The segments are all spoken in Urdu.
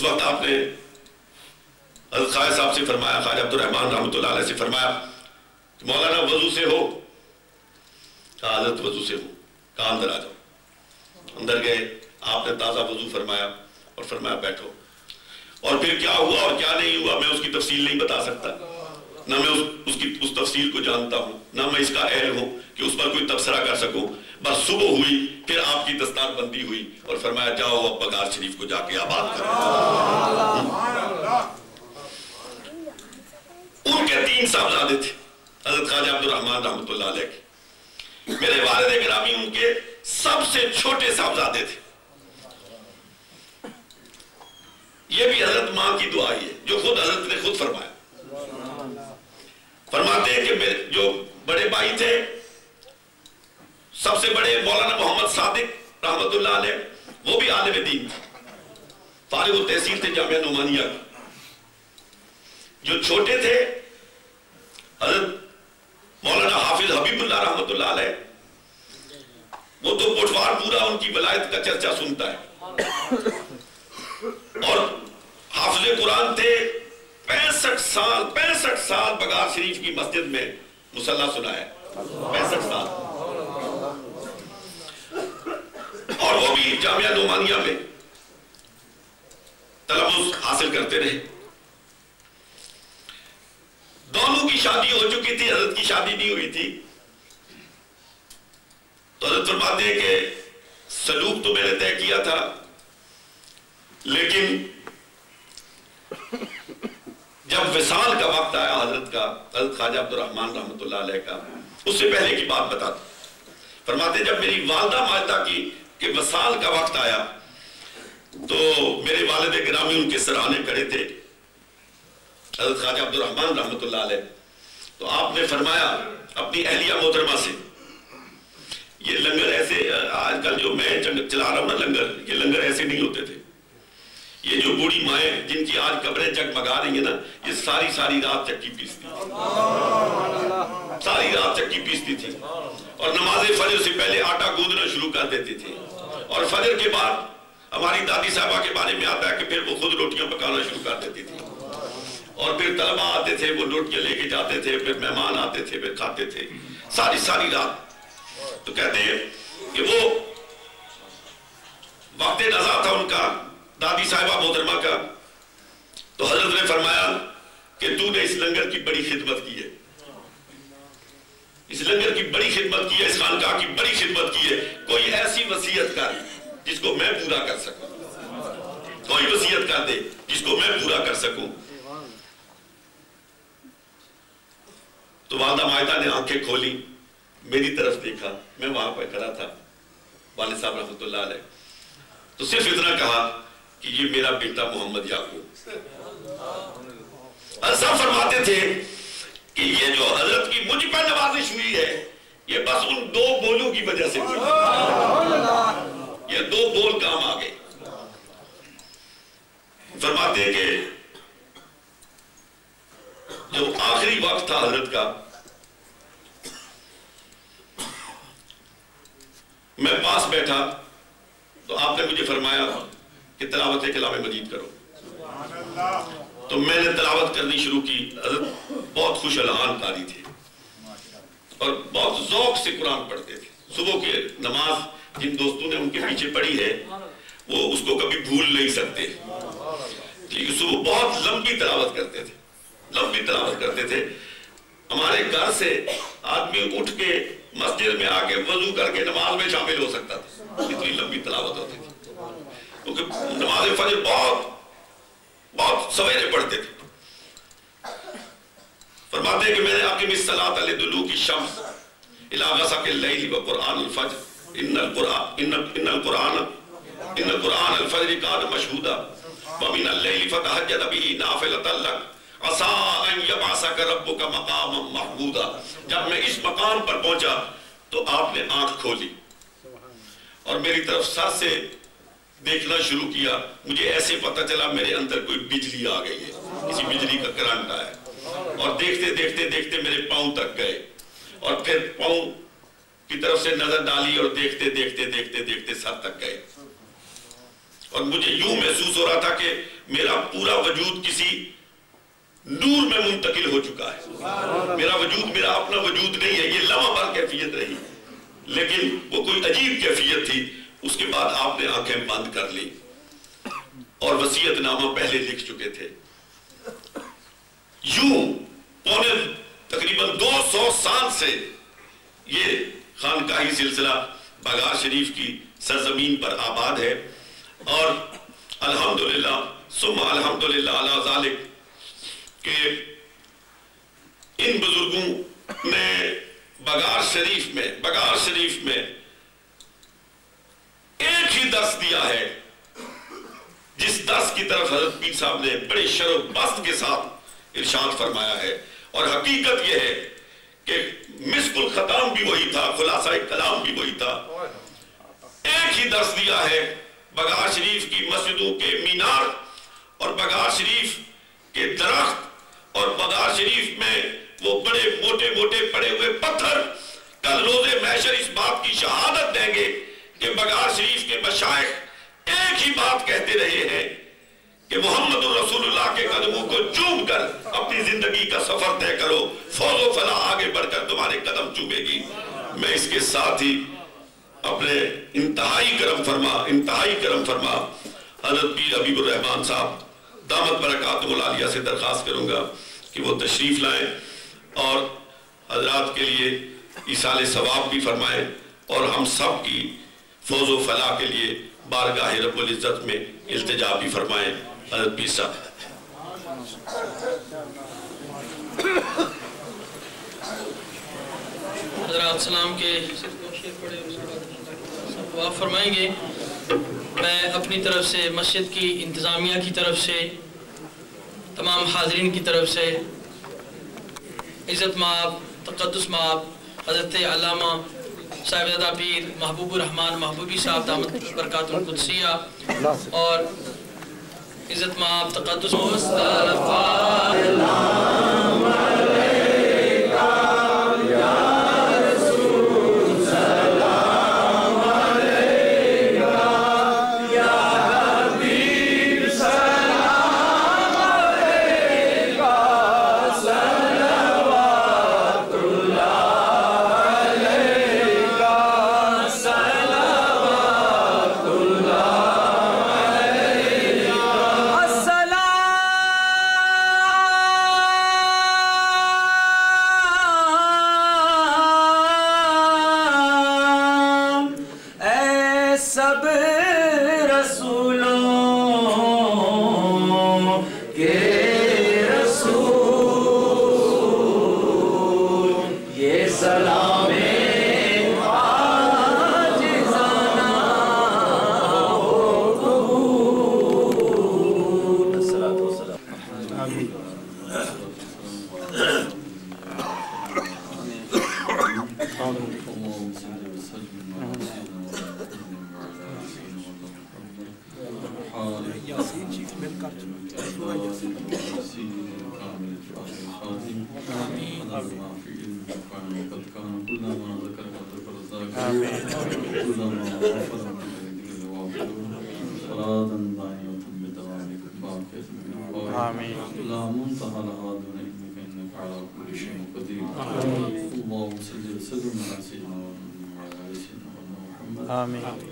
اس وقت آپ نے حضرت خواجہ صاحب سے فرمایا، خواجہ عبد الرحمن رحمۃ اللہ علیہ سے فرمایا کہ مولانا وضو سے ہو؟ کہا حضرت وضو سے ہو۔ کہا اندر آ جاؤ۔ اندر گئے، آپ نے تازہ وضو فرمایا اور فرمایا بیٹھو۔ اور پھر کیا ہوا اور کیا نہیں ہوا میں اس کی تفصیل نہیں بتا سکتا، نہ میں اس تفصیل کو جانتا ہوں، نہ میں اس کا اہل ہوں کہ اس پر کوئی تبصرہ کر سکوں۔ بس صبح ہوئی، پھر آپ کی دستار بندی ہوئی اور فرمایا جاؤ اب بغار شریف کو جا کے آباد کرو۔ ان کے 3 صاحبزادے تھے، حضرت خواجہ عبد الرحمن رحمۃ اللہ علیہ کے۔ میرے والد گرامی ان کے سب سے چھوٹے صاحبزادے تھے۔ یہ بھی حضرت ماں کی دعا ہی ہے جو خود حضرت نے خود فرمایا۔ فرماتے ہیں کہ جو بڑے بھائی تھے، سب سے بڑے مولانا محمد صادق رحمت اللہ علیہ، وہ بھی عالم دین تھے، فارغ التحصیل تھے جامعہ نعمانیہ کا۔ جو چھوٹے تھے حضرت مولانا حافظ حبیب اللہ رحمت اللہ علیہ، وہ تو پٹوار پورا ان کی ولایت کا چرچا سنتا ہے، اور حافظ قرآن تھے۔ 65 سال بغار شریف کی مسجد میں مصلی سنا ہے، 65 سال، اور وہ بھی جامعہ نعمانیہ میں تلفظ حاصل کرتے رہے۔ دونوں کی شادی ہو چکی تھی، حضرت کی شادی نہیں ہوئی تھی۔ تو حضرت فرماتے ہیں کہ سلوک تو میں نے طے کیا تھا، لیکن جب وصال کا وقت آیا حضرت کا، حضرت خواجہ عبد الرحمن رحمۃ اللہ علیہ کا، اس سے پہلے کی بات بتاتا۔ فرماتے جب میری والدہ ماجدہ کی کہ وصال کا وقت آیا تو میرے والد گرامی ان کے سرانے کھڑے تھے، حضرت خواجہ عبد الرحمن رحمۃ اللہ علیہ۔ تو آپ نے فرمایا اپنی اہلیہ محترمہ سے، یہ لنگر ایسے آج کل جو میں چلا رہا ہوں نا لنگر، یہ لنگر ایسے نہیں ہوتے تھے۔ یہ جو بوڑھی مائیں جن کی آج قبریں جگمگا رہی ہیں نا، یہ ساری رات چکی پیستی تھی، ساری رات چکی پیستی تھی، اور نماز فجر سے پہلے آٹا گوندنا شروع کر دیتی تھی، اور فجر کے بعد ہماری دادی صاحبہ کے بارے میں آتا ہے کہ پھر وہ خود روٹیاں پکانا شروع کر دیتی تھی، اور پھر طلبہ آتے تھے، وہ روٹیاں لے کے جاتے تھے، پھر مہمان آتے تھے، پھر کھاتے تھے ساری رات۔ تو کہتے ہیں کہ وہ وقت نزا تھا ان کا، دادی صاحبہ محترمہ کا۔ تو حضرت نے فرمایا کہ تو نے اس لنگر کی بڑی خدمت کی ہے، اس لنگر کی بڑی خدمت کی ہے، اس خانقاہ کی بڑی خدمت کی ہے، کوئی ایسی وصیت کر جس کو میں پورا کر سکوں، کوئی وصیت کر دے جس کو میں پورا کر سکوں۔ تو والدہ مائدہ نے آنکھیں کھولی، میری طرف دیکھا، میں وہاں پہ کھڑا تھا، والد صاحب رحمۃ اللہ علیہ، تو صرف اتنا کہا کہ یہ میرا بیٹا محمد یعقوب۔ صاحب فرماتے تھے کہ یہ جو حضرت کی مجھ پر نوازش ہوئی ہے، یہ بس ان 2 بولوں کی وجہ سے ہوئی، یہ 2 بول کام آ گئے۔ فرماتے ہیں کہ جو آخری وقت تھا حضرت کا، میں پاس بیٹھا تو آپ نے مجھے فرمایا کہ تلاوت کلام مجید کرو۔ تو میں نے تلاوت کرنی شروع کی۔ حضرت بہت خوش الحان قاری تھے اور بہت ذوق سے قرآن پڑھتے تھے۔ صبح کی نماز جن دوستوں نے ان کے پیچھے پڑھی ہے وہ اس کو کبھی بھول نہیں سکتے، کیونکہ صبح بہت لمبی تلاوت کرتے تھے، لمبی تلاوت کرتے تھے۔ ہمارے گھر سے آدمی اٹھ کے مسجد میں آ کے وضو کر کے نماز میں شامل ہو سکتا تھا، اتنی لمبی تلاوت ہوتی تھی، کیونکہ نماز فجر بہت سویرے پڑھتے تھے۔ فرماتے ہیں کہ میں نے اقم الصلاۃ لدلوک الشمس الی غسق اللیل وقرآن الفجر ان قرآن الفجر کان مشہودا ومن اللیل فتہجد بہ نافلۃ لک عسیٰ ان یبعثک ربک مقاما محمودا۔ جب میں اس مقام پر پہنچا تو آپ نے آنکھ کھولی اور میری طرف سر سے دیکھنا شروع کیا۔ مجھے ایسے پتہ چلا میرے اندر کوئی بجلی آ گئی ہے، کسی بجلی کا کرنٹ آیا، اور دیکھتے دیکھتے دیکھتے میرے پاؤں تک گئے، اور پھر پاؤں کی طرف سے نظر ڈالی اور دیکھتے دیکھتے دیکھتے دیکھتے سر تک گئے، اور مجھے یوں محسوس ہو رہا تھا کہ میرا پورا وجود کسی نور میں منتقل ہو چکا ہے. میرا وجود میرا اپنا وجود نہیں ہے. یہ لمحہ بھر کیفیت رہی لیکن وہ کوئی عجیب کیفیت تھی. اس کے بعد آپ نے آنکھیں بند کر لی اور وصیت نامہ پہلے لکھ چکے تھے. یوں پونے تقریباً 200 سال سے یہ خانقاہی سلسلہ بغار شریف کی سرزمین پر آباد ہے. اور الحمدللہ ثم الحمدللہ علی ذالک کہ ان بزرگوں نے بغار شریف میں ایک ہی درس دیا ہے جس درس کی طرف حضرت پیر صاحب نے بڑے شرف بست کے ساتھ ارشاد فرمایا ہے. اور حقیقت یہ ہے کہ مسک الختام بھی وہی تھا, خلاصہ کلام بھی وہی تھا. ایک ہی درس دیا ہے بغار شریف کی مسجدوں کے مینار اور بغار شریف کے درخت اور بغار شریف میں وہ بڑے موٹے موٹے پڑے ہوئے پتھر کل روز محشر اس بات کی شہادت دیں گے کہ بغار شریف کے مشائخ ایک ہی بات کہتے رہے ہیں کہ محمد رسول اللہ کے قدموں کو چوم کر اپنی زندگی کا سفر طے کرو, فوز و فلاح آگے بڑھ کر تمہارے قدم چومے گی. میں اس کے ساتھ ہی اپنے انتہائی کرم فرما حضرت پیر حبیب الرحمن صاحب دامت برکاتہ العالیہ سے درخواست کروں گا کہ وہ تشریف لائیں اور حضرات کے لیے ایصال ثواب بھی فرمائیں اور ہم سب کی فوز و فلاح کے لیے بارگاہ رب العزت میں التجا بھی فرمائیں. حضرت پیر صاحب. حضرات سلام کے دعا فرمائیں گے. میں اپنی طرف سے, مسجد کی انتظامیہ کی طرف سے, تمام حاضرین کی طرف سے عزت مآب تقدس مآب حضرت علامہ صاحبزادہ پیر محبوب الرحمن محبوبی صاحب دامت برکاتہ القدسیہ اور عزت مآب تقدس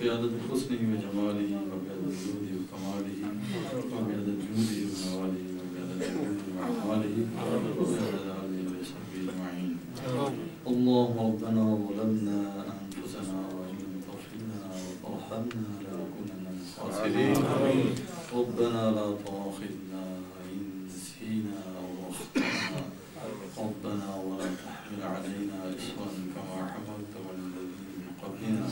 بعدد حسنه وجماله وبعدد جوده وكماله وبعدد جوده ونواله وبعدد جوده وأحواله وبعدد آله وصحبه أجمعين. اللهم ربنا ظلمنا أنفسنا وإن لم تغفر لنا وترحمنا لنكونن من الخاسرين. ربنا لا تؤاخذنا إن نسينا أو أخطأنا. ربنا ولا تحمل علينا إصرا كما حملته على الذين من قبلنا.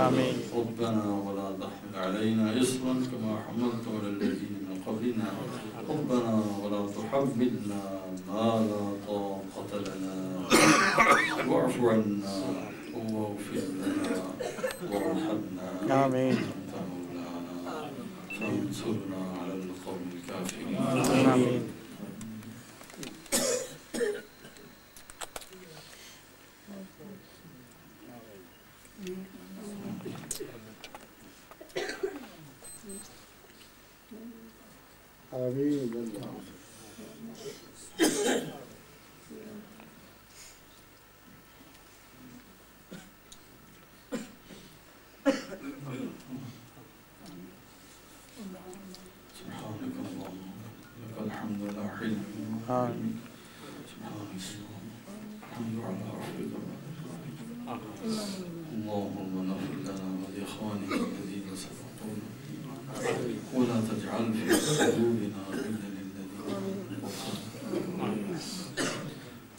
آمين. ربنا ولا تحمل علينا إصرا كما حملته على الذين من قبلنا. ربنا ولا تحملنا ما لا طاقة لنا. واعف عنا واغفر لنا وارحمنا. آمين. أنت مولانا فانصرنا على القوم الكافرين. آمين. سبحانك اللهم لك الحمد لا حلم آمين. سبحانك الحمد على ربك اللهم ربنا اغفر لنا ولإخواننا الذين سبقونا ولا تجعل في قلوبنا غلا للذين آمنوا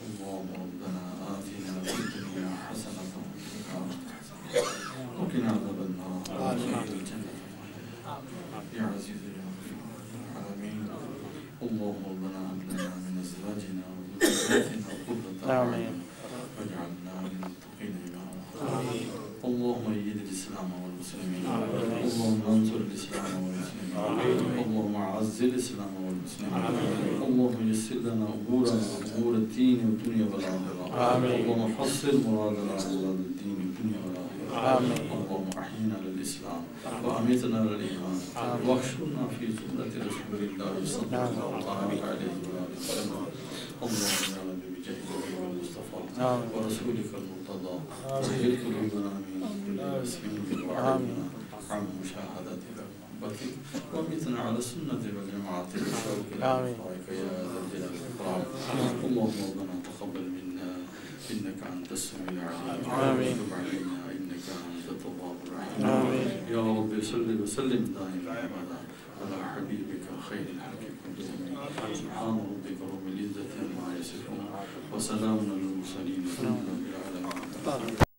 اللهم ربنا آتنا في الدنيا حسنة وفي الآخرة حسنة وقنا عذاب النار وادخلنا الجنة يا عزيز يا غفور العالمين اللهم ربنا هب لنا من أزواجنا وذرياتنا قرة أعين واجعلنا للمتقين إماما اللهم أيد الإسلام والمسلمين اللهم انصر الإسلام والمسلمين اللهم أعز الإسلام والمسلمين اللهم يسر لنا أمورنا أمور الدين والدنيا والآخرة اللهم حصل مرادنا مراد الدين والدنيا والآخرة اللهم أحينا للإسلام وأميتنا للإيمان واحشرنا في زمرة رسول الله صلى الله عليه وسلم اللهم يا رب بجاه المصطفى ورسولك المرتضى وهل قلوبنا من كل يسمين وعلمنا عن مشاهدتك ومحبتك وامتنا على السنة والجماعة والشوق لأخوائك يا ذا الجلال والإكرام اللهم ربنا تقبل منا إنك أنت السميع العليم وتب علينا إنك أنت التواب الرحيم يا رب صل وسلم دائما أبدا على حبيبك خير الخلق كلهم سبحان ربك رب العزة عما يصفون وسلام على المرسلين والحمد لله رب العالمين.